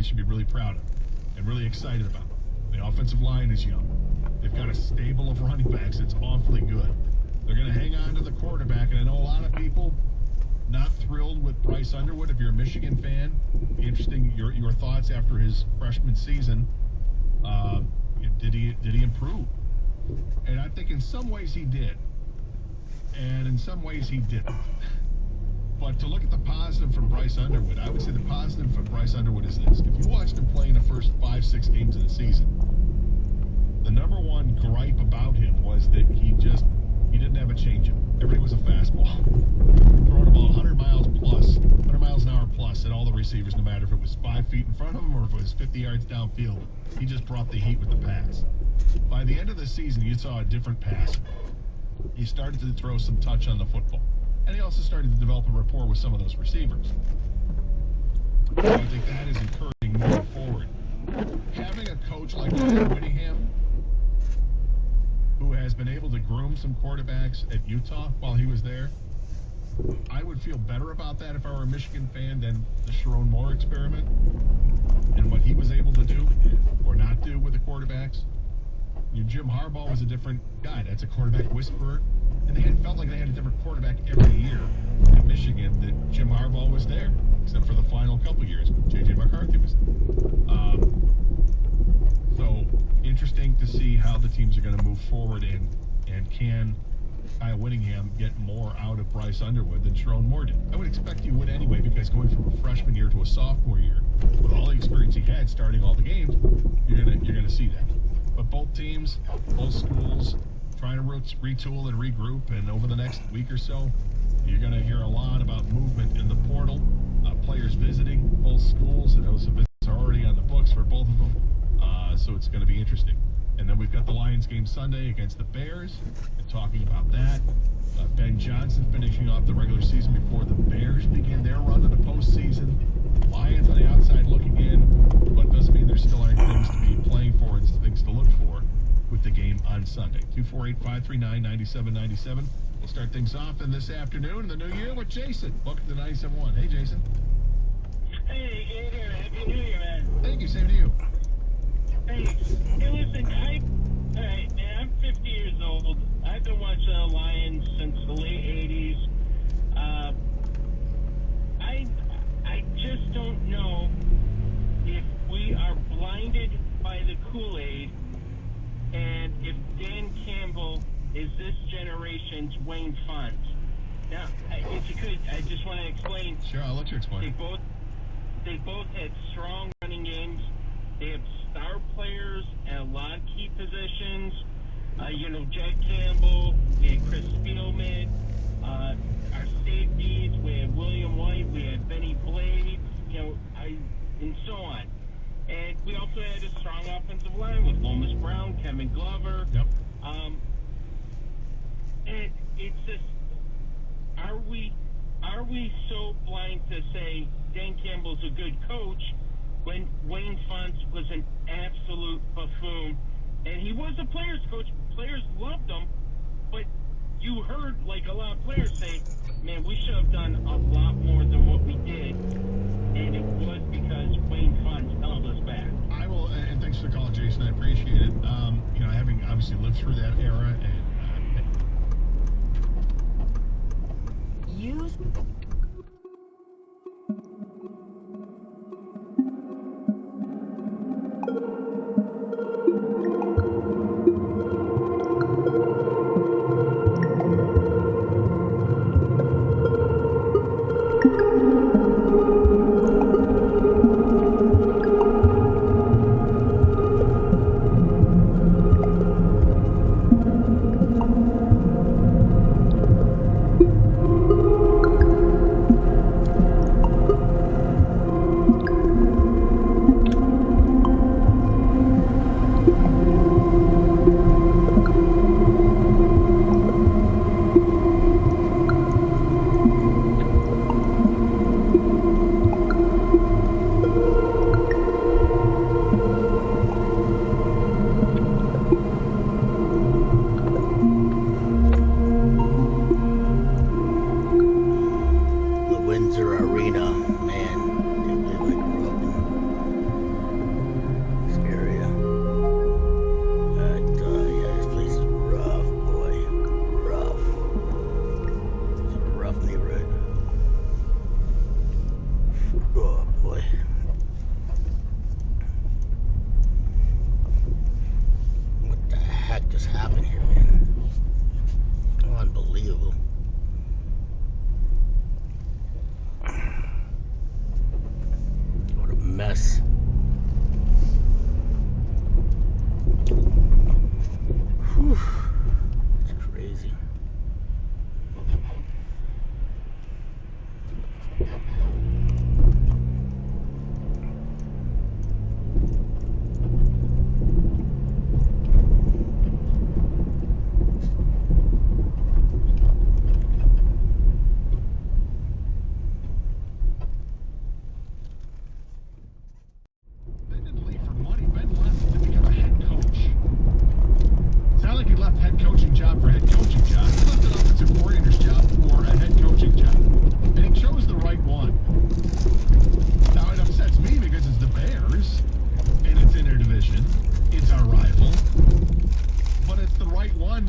should be really proud of and really excited about. The offensive line is young. They've got a stable of running backs that's awfully good. They're going to hang on to the quarterback, and I know a lot of people not thrilled with Bryce Underwood. If you're a Michigan fan, be interesting your thoughts after his freshman season. Did he improve? And I think in some ways he did, and in some ways he didn't. But to look at the positive from Bryce Underwood, I would say the positive for Bryce Underwood is this. If you watched him play in the first 5-6 games of the season, the number one gripe about him was that he didn't have a changeup. Everything was a fastball. Throwing the ball 100 miles an hour plus at all the receivers, no matter if it was 5 feet in front of him or if it was 50 yards downfield. He just brought the heat with the pass. By the end of the season, you saw a different passer. He started to throw some touch on the football. And he also started to develop a rapport with some of those receivers. So I think that is encouraging moving forward. Having a coach like Ryan Whittingham, who has been able to groom some quarterbacks at Utah while he was there, I would feel better about that if I were a Michigan fan than the Sharon Moore experiment and what he was able to do or not do with the quarterbacks. Jim Harbaugh was a different guy. That's a quarterback whisperer. And they felt like they had a different quarterback every year at Michigan, that Jim Harbaugh was there, except for the final couple years when J.J. McCarthy was there. So interesting to see how the teams are going to move forward, and can Kyle Whittingham get more out of Bryce Underwood than Sharon Moore did. I would expect he would anyway, because going from a freshman year to a sophomore year, with all the experience he had starting all the games, you're gonna see that. But both teams, both schools, trying to retool and regroup, and over the next week or so, you're going to hear a lot about movement in the portal, players visiting both schools, and those visits are already on the books for both of them, so it's going to be interesting. And then we've got the Lions game Sunday against the Bears, and talking about that. Ben Johnson finishing off the regular season before the Bears begin their run to the postseason. Lions on the outside looking in, but doesn't mean there still aren't things to be playing for and things to look for with the game on Sunday. 248-539-9797. We'll start things off in this afternoon in the new year with Jason. Welcome to 97.1. Hey, Jason. Hey, Gator. Happy New Year, man. Thank you. Same to you. Hey, listen, alright, man, I'm 50 years old. I've been watching the Lions since the late 80s. I just don't know if we are blinded by the Kool-Aid, and if Dan Campbell is this generation's Wayne Fonts. Now, if you could, I just want to explain. Sure, I'll let you explain. They both had strong running games. They have star players at a lot of key positions. Jack Campbell, we had Chris Spielman, our safeties, we had William White, we had Benny Blades, and so on. And we also had a strong offensive line with Lomas Brown, Kevin Glover. Yep. And it's just, are we so blind to say Dan Campbell's a good coach when Wayne Fonts was an absolute buffoon? And he was a player's coach. Players loved him, but you heard, like a lot of players say, man, we should have done a lot more than what we did. And it was because Wayne Fonts held us back. I will, and thanks for the call, Jason. I appreciate it. Having obviously lived through that era, and use. us. Whew. It's crazy.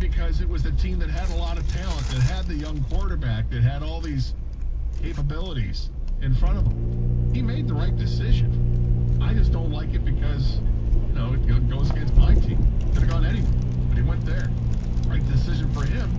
Because it was a team that had a lot of talent, that had the young quarterback, that had all these capabilities in front of him. He made the right decision. I just don't like it because, you know, it goes against my team. Could have gone anywhere, but he went there. Right decision for him.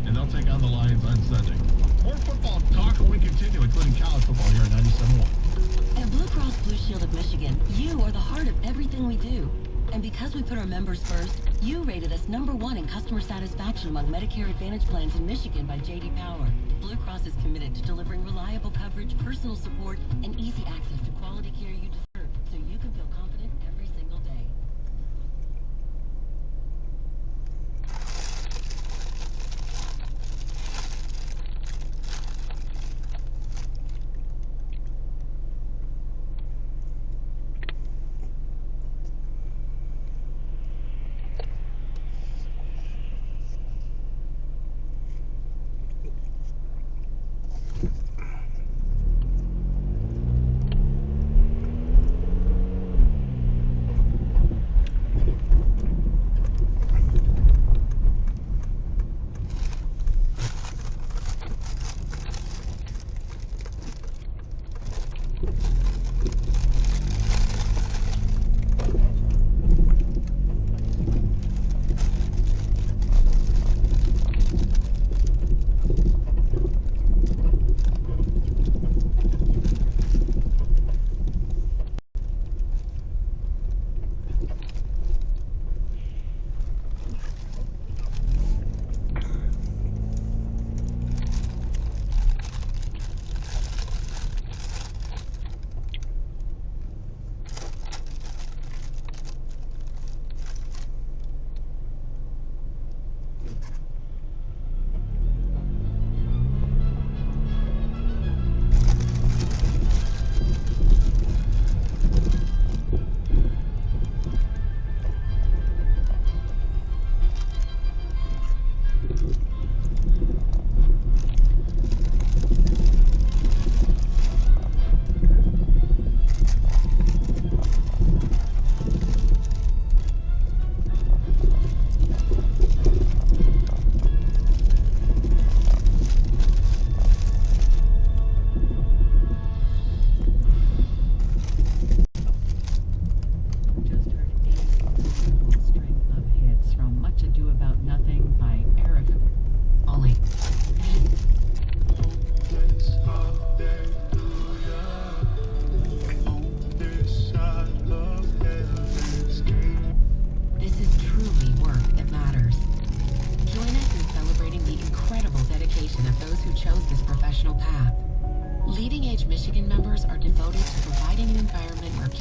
And they'll take on the Lions on Sunday. More football talk when we continue, including college football here at 97.1. At Blue Cross Blue Shield of Michigan, you are the heart of everything we do. And because we put our members first, you rated us #1 in customer satisfaction among Medicare Advantage plans in Michigan by J.D. Power. Blue Cross is committed to delivering reliable coverage, personal support, and easy access to quality care you deserve, so you can feel confident every single day.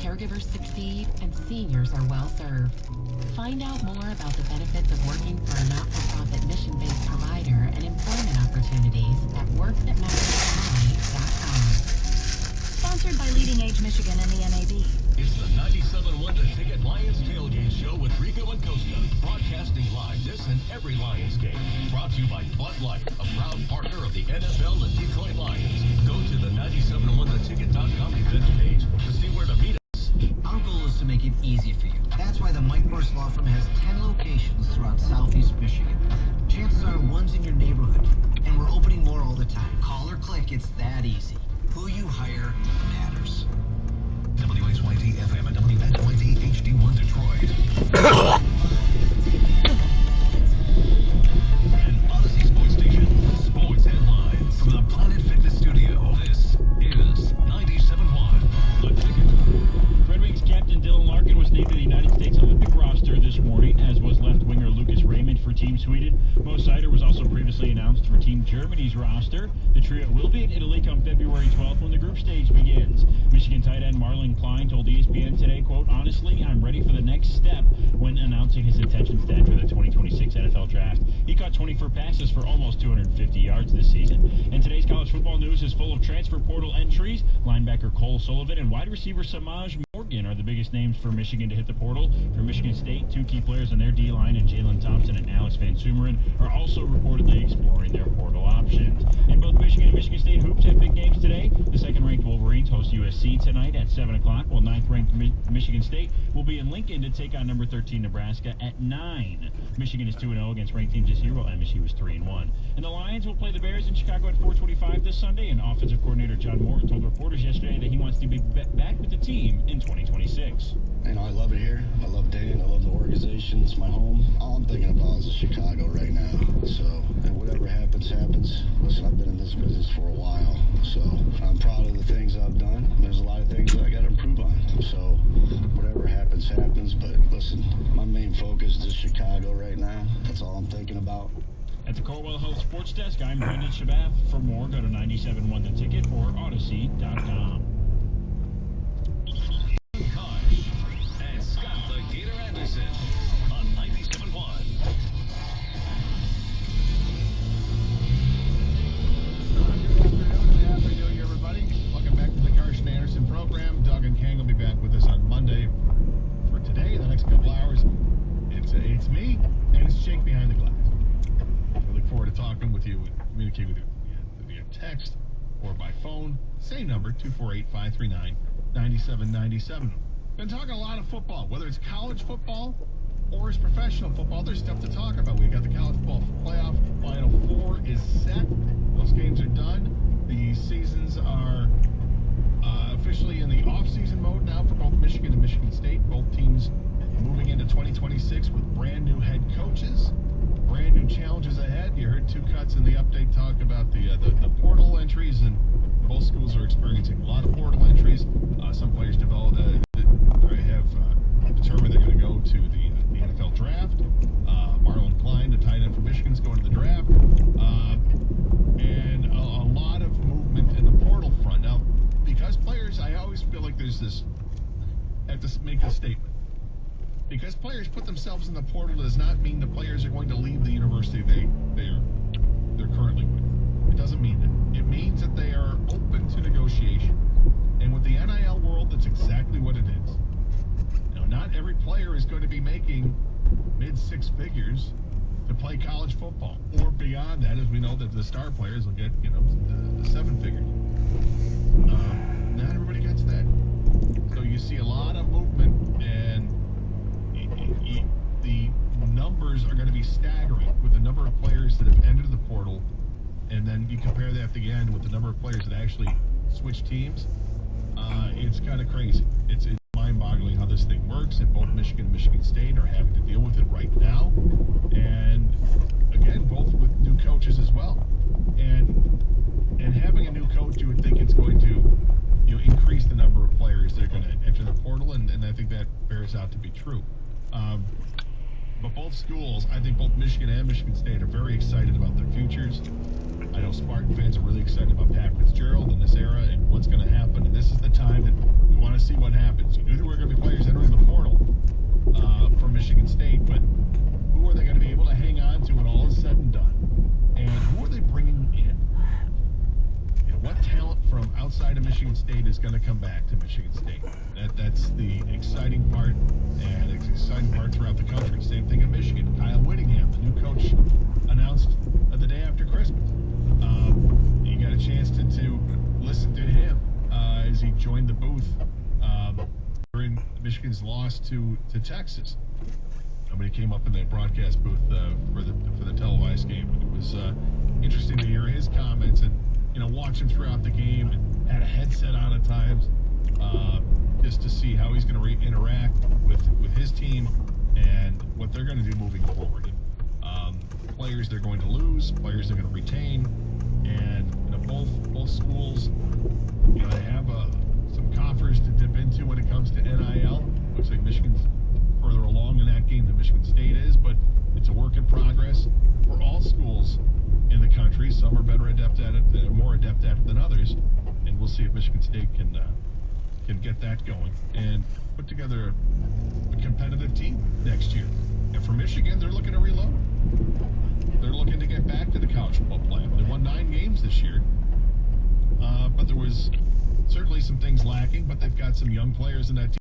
caregivers succeed and seniors are well served. Find out more about the benefits of working for a not-for-profit mission-based provider and employment opportunities at workthatmattersli.com. Sponsored by Leading Age Michigan and the NAB. It's the 97.1 The Ticket Lions Tailgate Show with Rico and Costa, broadcasting live this and every Lions game. Brought to you by Bud Light, a proud partner of the NFL and Detroit Lions. Go to the 97.1theticket.com event page to see where to meet us. Our goal is to make it easy for you. That's why the Mike Morse Law Firm has 10 locations throughout Southeast Michigan. Chances are one's in your neighborhood, and we're opening more all the time. Call or click, it's that easy. Who you hire matters. WHYT FM and WNYT HD1 Detroit. And Odyssey Sports Station, sports headlines from the Planet Fitness Studio. This is 97.1 The Ticket. for Team Sweden. Mo Seider was also previously announced for Team Germany's roster. The trio will be in Italy come February 12th when the group stage begins. Michigan tight end Marlon Klein told ESPN today, quote, "Honestly, I'm ready for the next step," when announcing his intentions to enter the 2026 NFL Draft. He caught 24 passes for almost 250 yards this season. And today's college football news is full of transfer portal entries. Linebacker Cole Sullivan and wide receiver Samaj Morgan are the biggest names for Michigan to hit the portal. For Michigan State, two key players on their D-line, and Jalen Thompson and Alex Van Sumeren, are also reportedly exploring their portal options. And both Michigan and Michigan State hoops have big games today. The second-ranked Wolverines host USC tonight at 7 o'clock, while ninth-ranked Michigan State will be in Lincoln to take on number 13 Nebraska at 9. Michigan is 2-0 against ranked teams this year, while MSU is 3-1. And the Lions will play the Bears in Chicago at 4:25 this Sunday, and offensive coordinator John Morton told reporters yesterday that he wants to be back with the team in 2026. You know, I love it here. I love Dayton. I love the organization. It's my home. All I'm thinking about is Chicago right now. So, and whatever happens, happens. Listen, I've been in this business for a while, so I'm proud of the things I've done. There's a lot of things that I got to improve on. So, whatever happens, happens. But listen, my main focus is Chicago right now. That's all I'm thinking about. At the Corwell Health Sports Desk, I'm Brendan Shabath. For more, go to 97.1 The Ticket or Odyssey.com. Kosh and Scott the Gator Anderson on 97.1. Good afternoon, everybody. Welcome back to the Carson Anderson program. Doug and Kang will be back with us on Monday. For today, the next couple hours, it's me and it's Jake behind the glass. We look forward to talking with you and communicating with you via text or by phone. Same number, 248-539-9797. Been talking a lot of football, whether it's college football or it's professional football. There's stuff to talk about. We got the college football playoff. Final Four is set. Those games are done. The seasons are officially in the off-season mode now for both Michigan and Michigan State. Both teams moving into 2026 with brand new head coaches. Brand new challenges ahead. You heard two cuts in the update talk about the portal entries, and both schools are experiencing a lot of portal entries. Some players have determined they're going to go to the NFL draft. Marlon Klein, the tight end from Michigan, is going to the draft. And a lot of movement in the portal front. Now, because players, I always feel like there's this, I have to make a statement. Because players put themselves in the portal does not mean the players are going to leave the university they're currently with. It doesn't mean that. It means that they are open to negotiation. And with the NIL world, that's exactly what it is. Now, not every player is going to be making mid-six figures to play college football, or beyond that, as we know that the star players will get, the seven figures. Not everybody gets that. So you see a lot of movement, and the numbers are going to be staggering with the number of players that have entered the portal, and then you compare that at the end with the number of players that actually switch teams. It's kind of crazy. It's mind-boggling how this thing works, and both Michigan and Michigan State are having to deal with it right now, and again, both with new coaches as well. And having a new coach, you would think it's going to increase the number of players that are going to enter the portal, and I think that bears out to be true. But both schools, I think both Michigan and Michigan State, are very excited about their futures. I know Spartan fans are really excited about Pat Fitzgerald in this era and what's going to happen. And this is the time that we want to see what happens. You knew there were going to be players entering the portal for Michigan State, but who are they going to be able to hang on to when all is said and done? And who are they bringing in? What talent from outside of Michigan State is going to come back to Michigan State? That's the exciting part, and it's exciting part throughout the country. Same thing in Michigan. Kyle Whittingham, the new coach, announced the day after Christmas. You got a chance to listen to him as he joined the booth during Michigan's loss to Texas. Nobody came up in the broadcast booth for the televised game. It was interesting to hear his comments and watch him throughout the game, and had a headset on at times just to see how he's going to interact with his team and what they're going to do moving forward. Players they're going to lose, players they're going to retain, and both schools they have some coffers to dip into when it comes to NIL. Looks like Michigan's further along in that game than Michigan State is, but it's a work in progress. country. Some are better adept at it, more adept at it than others, and we'll see if Michigan State can get that going and put together a competitive team next year. And for Michigan, they're looking to reload. They're looking to get back to the college football playoff. They won 9 games this year, but there was certainly some things lacking, but they've got some young players in that team.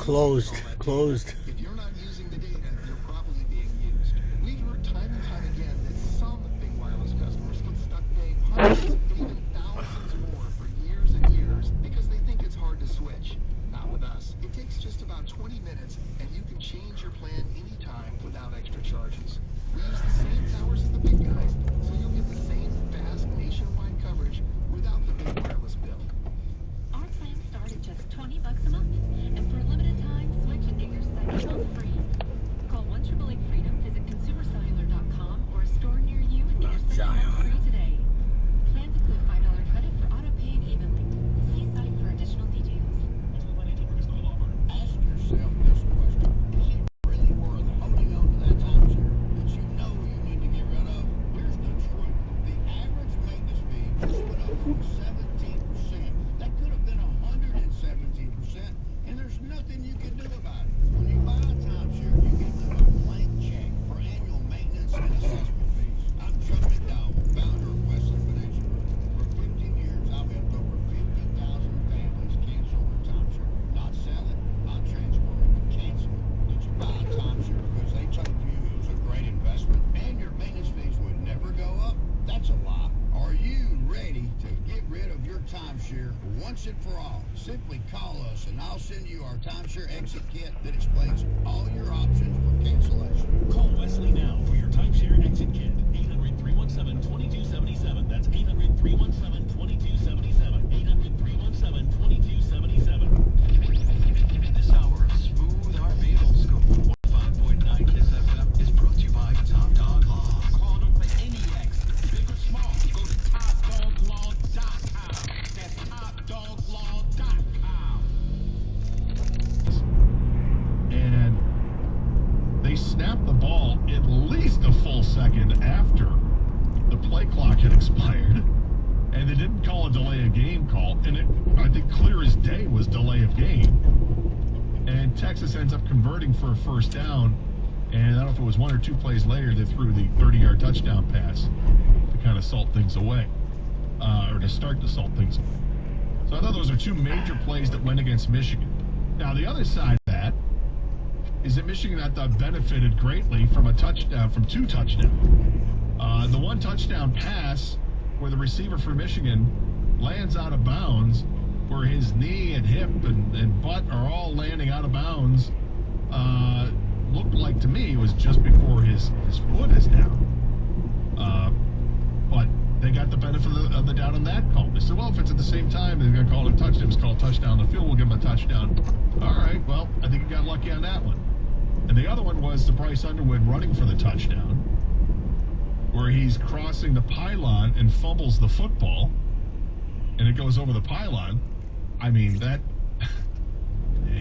Closed. If you're not using the data, you're probably being used. We've heard time and time again that some big wireless customers get stuck paying hundreds, even thousands more for years and years because they think it's hard to switch. Not with us. It takes just about 20 minutes, and you can change your plan anytime without extra charges. We use the same towers as the big guys, so you'll get the same fast nationwide coverage without the big wireless bill. Our plans start at just $20 a month, and for a limited time, switch and get your second month free. Call 1-888-FREEDOM, visit consumercellular.com or a store near you and get your second month free today. Plans include $5 credit for auto pay and evenly. See site for additional details. Ask yourself this question. Is it really worth holding on to that timeshare that you know you need to get rid of? Here's the truth. The average maintenance fee just went up from 17%. That could have been 117%, and there's nothing you can do about it. When you buy a timeshare, you get a blank check for annual maintenance and assessment fees. I'm Chuck McDowell, founder of Western Financial Group. For 15 years, I've helped over 50,000 families cancel their timeshare. Not sell it, not transfer it, but cancel it. Did you buy a timeshare because they told you it was a great investment and your maintenance fees would never go up? That's a lie. Are you ready to get rid of your timeshare once and for all? Simply call us and I'll send you our timeshare exit kit that explains all your options for cancellation. Call Wesley now for your timeshare exit kit. 800-317-2277. That's 800-317-2277. 800-317-2277. This hour of Smooth R&B Old School 25.9 Kiss FM is brought to you by Top Dog Law. Call them for any accident, big or small. Go to TopDogLaw.com. That's TopDogLaw.com. And they snapped the ball at least a full second after the play clock had expired, and they didn't call a delay of game call, and it, I think, clear as day was delay of game. And Texas ends up converting for a first down, and I don't know if it was one or two plays later they threw the 30-yard touchdown pass to kind of salt things away, or to start to salt things away. So I thought those are two major plays that went against Michigan. Now the other side of that is that Michigan, I thought, benefited greatly from a touchdown, from two touchdowns. The one touchdown pass where the receiver for Michigan lands out of bounds, where his knee and hip and butt are all landing out of bounds, looked like to me it was just before his foot is down. But they got the benefit of the doubt on that call. They said, well, if it's at the same time, they're going to call it a touchdown. It was called touchdown on the field. We'll give him a touchdown. All right, well, I think he got lucky on that one. And the other one was the Bryce Underwood running for the touchdown, where he's crossing the pylon and fumbles the football, and it goes over the pylon. I mean, that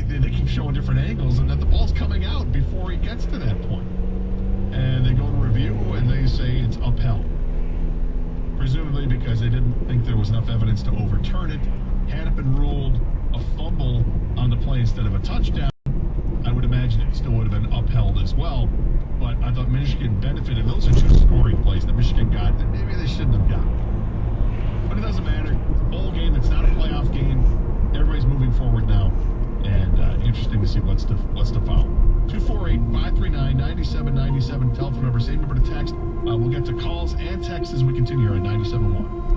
they keep showing different angles, and that the ball's coming out before he gets to that point. And they go to review, and they say it's upheld. Presumably because they didn't think there was enough evidence to overturn it. Had it been ruled a fumble on the play instead of a touchdown, I would imagine it still would have been upheld as well. But I thought Michigan benefited. Those are two scoring plays that Michigan got that maybe they shouldn't have gotten. But it doesn't matter. It's a bowl game. It's not a playoff game. Everybody's moving forward now. And interesting to see what's to follow. 248-539-9797. Telephone number, same number to text. We'll get to calls and texts as we continue here on 97.1.